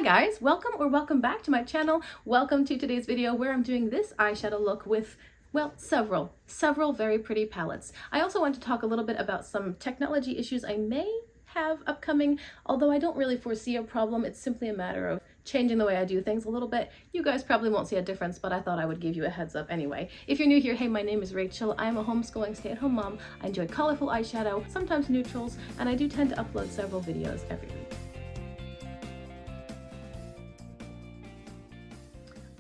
guys, welcome back to my channel. Welcome to today's video where I'm doing this eyeshadow look with, well, several very pretty palettes. I also want to talk a little bit about some technology issues I may have upcoming, although I don't really foresee a problem. It's simply a matter of changing the way I do things a little bit. You guys probably won't see a difference, but I thought I would give you a heads up anyway. If you're new here, hey, my name is Rachel. I'm a homeschooling stay-at-home mom. I enjoy colorful eyeshadow, sometimes neutrals, and I do tend to upload several videos every week.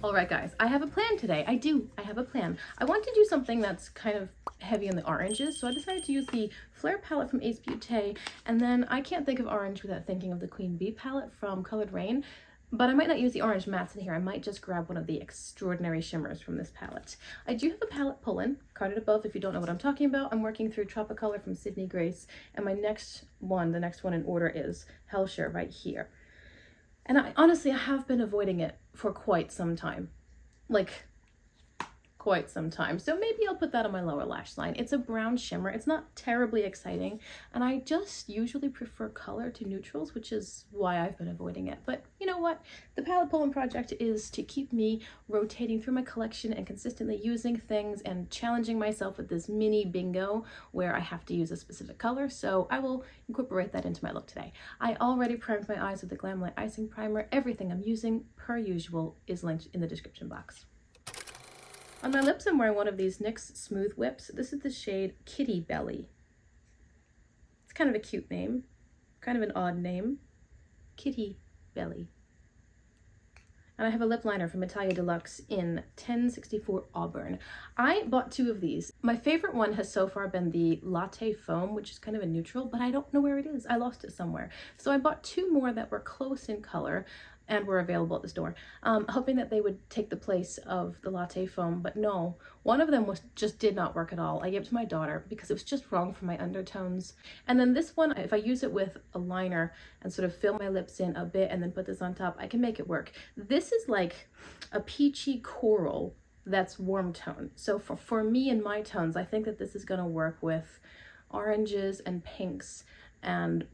All right, guys, I have a plan today. I have a plan. I want to do something that's kind of heavy in the oranges, so I decided to use the Flare palette from Ace Beauté, and then I can't think of orange without thinking of the Queen Bee palette from Colored Rain, but I might not use the orange mattes in here. I might just grab one of the Extraordinary Shimmers from this palette. I do have a palette pull-in, carded above if you don't know what I'm talking about. I'm working through Tropicolor from Sydney Grace, and my next one, the next one in order is Hellshire right here. And I have been avoiding it for quite some time. So maybe I'll put that on my lower lash line. It's a brown shimmer. It's not terribly exciting. And I just usually prefer color to neutrals, which is why I've been avoiding it. But you know what? The palette pull-in project is to keep me rotating through my collection and consistently using things and challenging myself with this mini bingo where I have to use a specific color. So I will incorporate that into my look today. I already primed my eyes with the Glamlight Icing Primer. Everything I'm using, per usual, is linked in the description box. On my lips, I'm wearing one of these NYX Smooth Whips. This is the shade Kitty Belly. It's kind of a cute name, kind of an odd name. Kitty Belly. And I have a lip liner from Italia Deluxe in 1064 Auburn. I bought two of these. My favorite one has so far been the Latte Foam, which is kind of a neutral, but I don't know where it is. I lost it somewhere. So I bought two more that were close in color and were available at the store, hoping that they would take the place of the Latte Foam, but no, one of them just did not work at all. I gave it to my daughter because it was just wrong for my undertones. And then this one, if I use it with a liner and sort of fill my lips in a bit and then put this on top, I can make it work. This is like a peachy coral that's warm tone. So for me and my tones, I think that this is gonna work with oranges and pinks and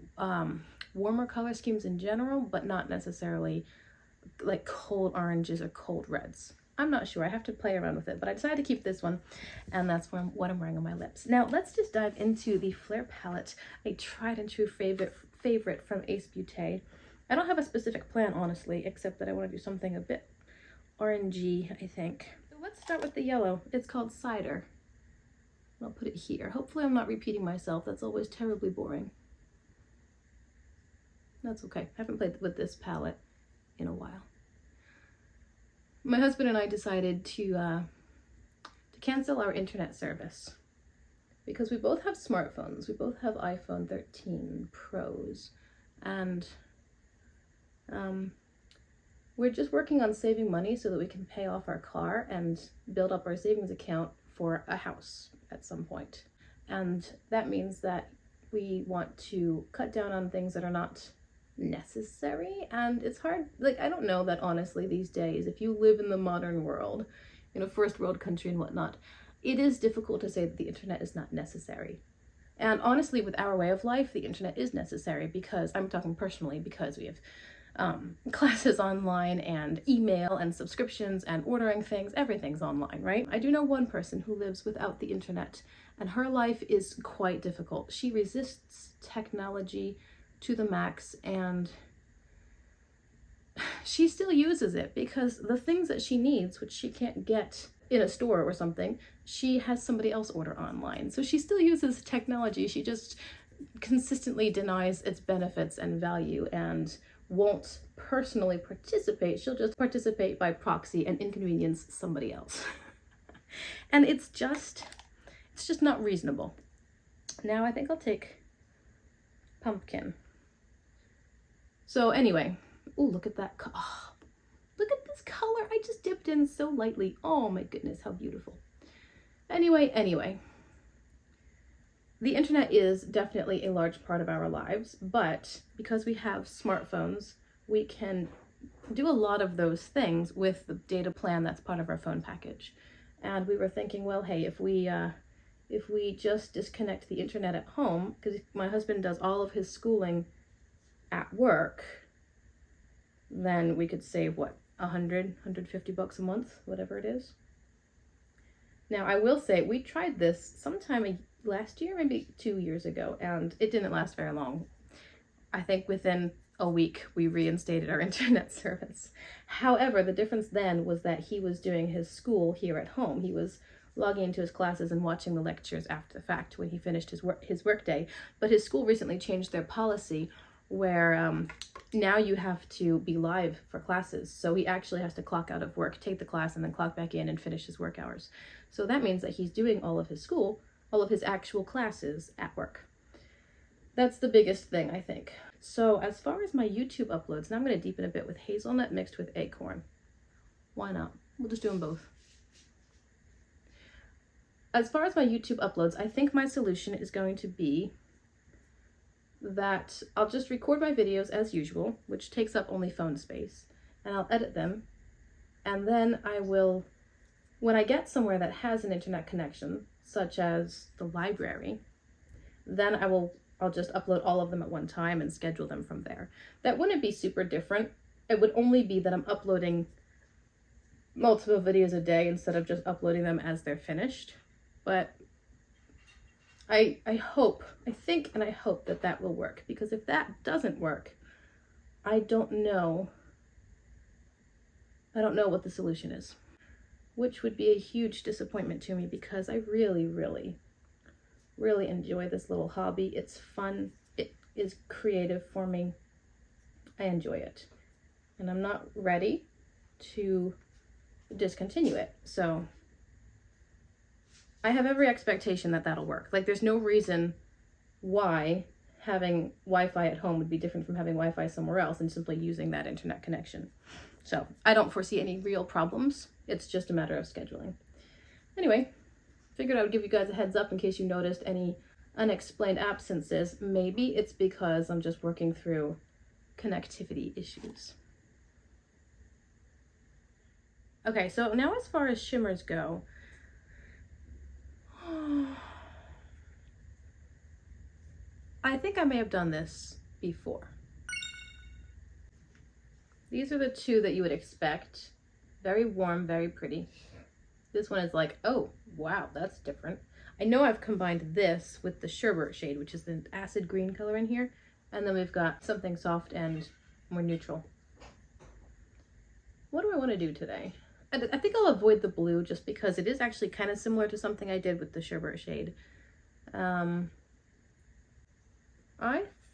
warmer color schemes in general, but not necessarily like cold oranges or cold reds. I'm not sure. I have to play around with it, but I decided to keep this one, and that's what I'm wearing on my lips. Now let's just dive into the Flare palette, a tried and true favorite from Ace Beauté. I don't have a specific plan, honestly, except that I want to do something a bit orangey, I think. So let's start with the yellow. It's called Cider. I'll put it here. Hopefully I'm not repeating myself. That's always terribly boring. That's okay. I haven't played with this palette in a while. My husband and I decided to cancel our internet service because we both have smartphones. We both have iPhone 13 Pros, and we're just working on saving money so that we can pay off our car and build up our savings account for a house at some point. And that means that we want to cut down on things that are not necessary, and it's hard. I don't know that honestly these days, if you live in the modern world, in a first world country and whatnot, it is difficult to say that the internet is not necessary. And honestly, with our way of life, the internet is necessary because I'm talking personally, because we have classes online and email and subscriptions and ordering things. Everything's online, right? I do know one person who lives without the internet, and her life is quite difficult. She resists technology to the max, and she still uses it because the things that she needs, which she can't get in a store or something, she has somebody else order online. So she still uses technology. She just consistently denies its benefits and value and won't personally participate. She'll just participate by proxy and inconvenience somebody else. And it's just not reasonable. Now I think I'll take Pumpkin. So anyway, oh, look at that. Oh, look at this color. I just dipped in so lightly. Oh my goodness, how beautiful. Anyway, the internet is definitely a large part of our lives, but because we have smartphones, we can do a lot of those things with the data plan that's part of our phone package. And we were thinking, well, hey, if we just disconnect the internet at home, because my husband does all of his schooling at work, then we could save, what, 150 bucks a month, whatever it is. Now, I will say, we tried this sometime last year, maybe 2 years ago, and it didn't last very long. I think within a week, we reinstated our internet service. However, the difference then was that he was doing his school here at home. He was logging into his classes and watching the lectures after the fact when he finished his work day. But his school recently changed their policy where now you have to be live for classes. So he actually has to clock out of work, take the class, and then clock back in and finish his work hours. So that means that he's doing all of his school, all of his actual classes at work. That's the biggest thing, I think. So as far as my YouTube uploads, now I'm going to deepen a bit with hazelnut mixed with acorn. Why not? We'll just do them both. As far as my YouTube uploads, I think my solution is going to be that I'll just record my videos as usual, which takes up only phone space, and I'll edit them, and then I will, when I get somewhere that has an internet connection, such as the library, then I'll just upload all of them at one time and schedule them from there. That wouldn't be super different. It would only be that I'm uploading multiple videos a day instead of just uploading them as they're finished. But I hope that that will work, because if that doesn't work, I don't know what the solution is, which would be a huge disappointment to me, because I really, really, really enjoy this little hobby. It's fun. It is creative for me. I enjoy it, and I'm not ready to discontinue it. So I have every expectation that that'll work. Like, there's no reason why having Wi-Fi at home would be different from having Wi-Fi somewhere else and simply using that internet connection. So I don't foresee any real problems. It's just a matter of scheduling. Anyway, figured I would give you guys a heads up in case you noticed any unexplained absences. Maybe it's because I'm just working through connectivity issues. Okay, so now as far as shimmers go, I think I may have done this before. These are the two that you would expect. Very warm, very pretty. This one is like, oh, wow, that's different. I know I've combined this with the sherbet shade, which is the acid green color in here. And then we've got something soft and more neutral. What do I want to do today? I think I'll avoid the blue just because it is actually kind of similar to something I did with the sherbet shade. I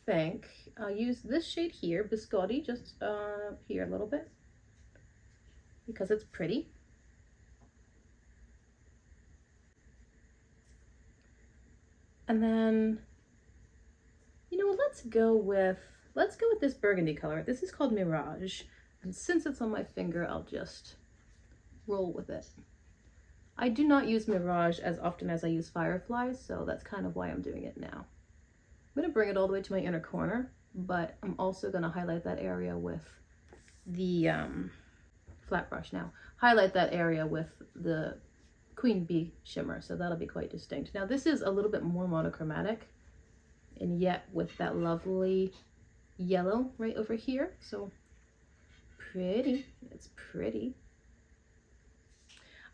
think I'll use this shade here, Biscotti, just here a little bit, because it's pretty. And then, you know what, let's go with this burgundy color. This is called Mirage, and since it's on my finger, I'll just roll with it. I do not use Mirage as often as I use Fireflies, so that's kind of why I'm doing it now. I'm going to bring it all the way to my inner corner, but I'm also going to highlight that area with the flat brush now. Highlight that area with the Queen Bee shimmer, so that'll be quite distinct. Now this is a little bit more monochromatic, and yet with that lovely yellow right over here, so pretty. It's pretty.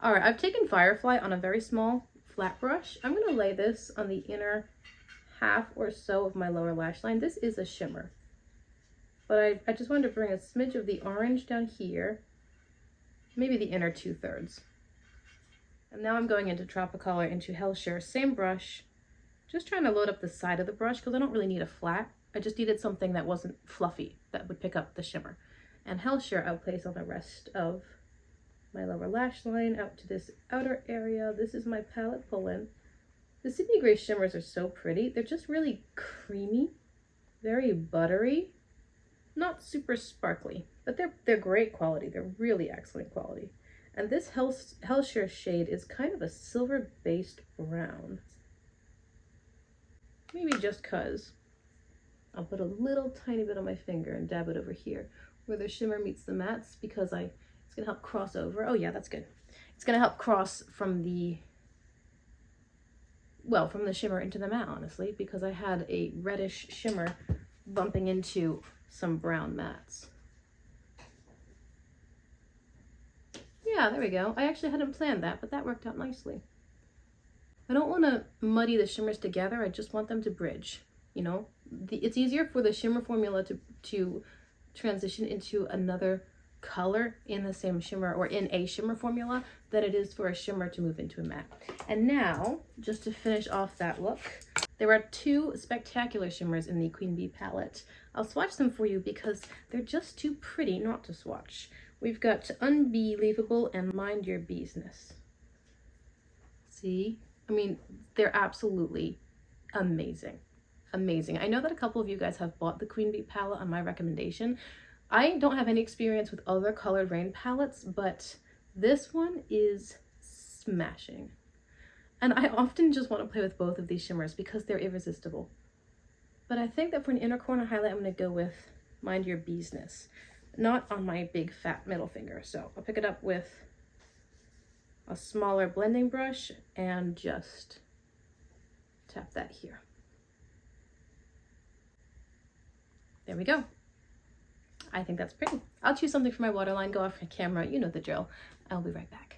All right, I've taken Firefly on a very small flat brush. I'm going to lay this on the inner half or so of my lower lash line. This is a shimmer, but I just wanted to bring a smidge of the orange down here, maybe the inner 2/3. And now I'm going into Tropicolor into Hellshire, same brush, just trying to load up the side of the brush because I don't really need a flat. I just needed something that wasn't fluffy, that would pick up the shimmer. And Hellshire I'll place on the rest of my lower lash line out to this outer area. This is my palette pull-in. The Sydney Gray shimmers are so pretty. They're just really creamy, very buttery, not super sparkly, but they're great quality. They're really excellent quality. And this Hellshire shade is kind of a silver-based brown. Maybe just cause. I'll put a little tiny bit on my finger and dab it over here where the shimmer meets the mattes, because it's gonna help cross over. Oh yeah, that's good. It's gonna help cross from the shimmer into the matte, honestly, because I had a reddish shimmer bumping into some brown mattes. Yeah, there we go. I actually hadn't planned that, but that worked out nicely. I don't want to muddy the shimmers together. I just want them to bridge, you know? It's easier for the shimmer formula to transition into another color in the same shimmer or in a shimmer formula than it is for a shimmer to move into a matte. And now, just to finish off that look, there are two spectacular shimmers in the Queen Bee palette. I'll swatch them for you because they're just too pretty not to swatch. We've got Unbelievable and Mind Your Business. See? I mean, they're absolutely amazing. Amazing. I know that a couple of you guys have bought the Queen Bee palette on my recommendation. I don't have any experience with other colored rain palettes, but this one is smashing. And I often just want to play with both of these shimmers because they're irresistible. But I think that for an inner corner highlight, I'm going to go with Mind Your Business. Not on my big fat middle finger. So I'll pick it up with a smaller blending brush and just tap that here. There we go. I think that's pretty. I'll choose something for my waterline, go off my camera, you know the drill. I'll be right back.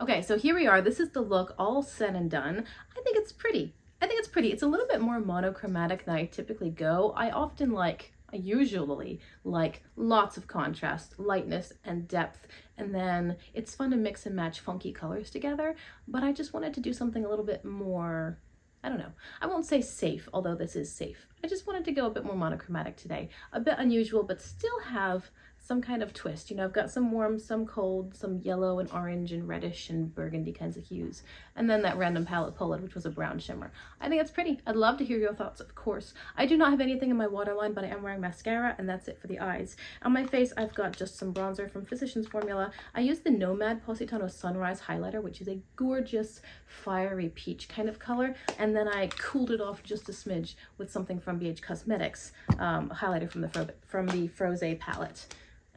Okay, so here we are. This is the look all said and done. I think it's pretty. It's a little bit more monochromatic than I typically go. I usually like lots of contrast, lightness and depth, and then it's fun to mix and match funky colors together, but I just wanted to do something a little bit more, I don't know, I won't say safe, although this is safe. I just wanted to go a bit more monochromatic today, a bit unusual, but still have some kind of twist. You know, I've got some warm, some cold, some yellow and orange and reddish and burgundy kinds of hues. And then that random palette pulled, which was a brown shimmer. I think it's pretty. I'd love to hear your thoughts, of course. I do not have anything in my waterline, but I am wearing mascara, and that's it for the eyes. On my face, I've got just some bronzer from Physicians Formula. I used the Nomad Positano Sunrise Highlighter, which is a gorgeous, fiery peach kind of color. And then I cooled it off just a smidge with something from BH Cosmetics, highlighter from the Frosé palette.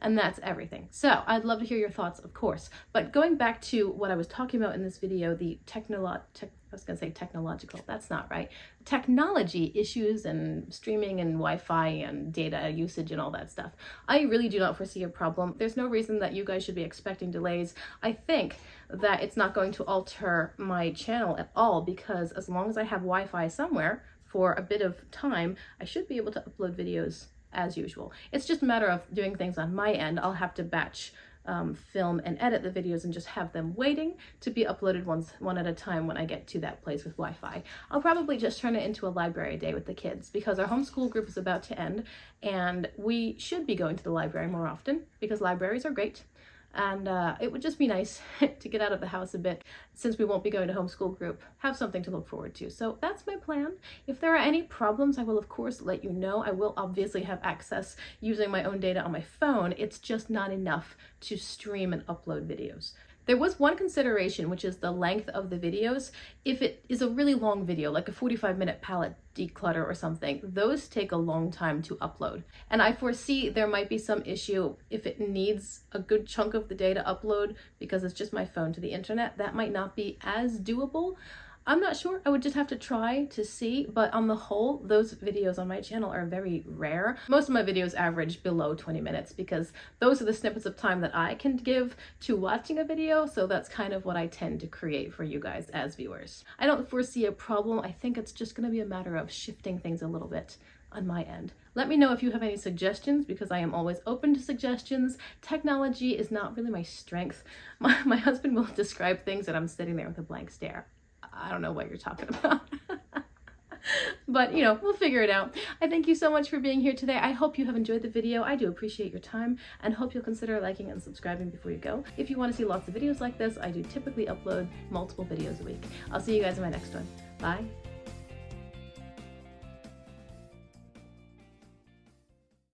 And that's everything. So I'd love to hear your thoughts, of course. But going back to what I was talking about in this video, the technological, that's not right. Technology issues and streaming and Wi-Fi and data usage and all that stuff. I really do not foresee a problem. There's no reason that you guys should be expecting delays. I think that it's not going to alter my channel at all, because as long as I have Wi-Fi somewhere for a bit of time, I should be able to upload videos as usual. It's just a matter of doing things on my end. I'll have to batch film and edit the videos and just have them waiting to be uploaded one at a time when I get to that place with Wi-Fi. I'll probably just turn it into a library day with the kids because our homeschool group is about to end and we should be going to the library more often because libraries are great. And it would just be nice to get out of the house a bit since we won't be going to homeschool group, have something to look forward to. So that's my plan. If there are any problems, I will of course let you know. I will obviously have access using my own data on my phone. It's just not enough to stream and upload videos. There was one consideration, which is the length of the videos. If it is a really long video, like a 45-minute palette declutter or something, those take a long time to upload. And I foresee there might be some issue if it needs a good chunk of the day to upload because it's just my phone to the internet. That might not be as doable. I'm not sure. I would just have to try to see, but on the whole, those videos on my channel are very rare. Most of my videos average below 20 minutes because those are the snippets of time that I can give to watching a video, so that's kind of what I tend to create for you guys as viewers. I don't foresee a problem. I think it's just going to be a matter of shifting things a little bit on my end. Let me know if you have any suggestions because I am always open to suggestions. Technology is not really my strength. My husband will describe things and I'm sitting there with a blank stare. I don't know what you're talking about. But, you know, we'll figure it out. I thank you so much for being here today. I hope you have enjoyed the video. I do appreciate your time and hope you'll consider liking and subscribing before you go. If you want to see lots of videos like this, I do typically upload multiple videos a week. I'll see you guys in my next one. Bye.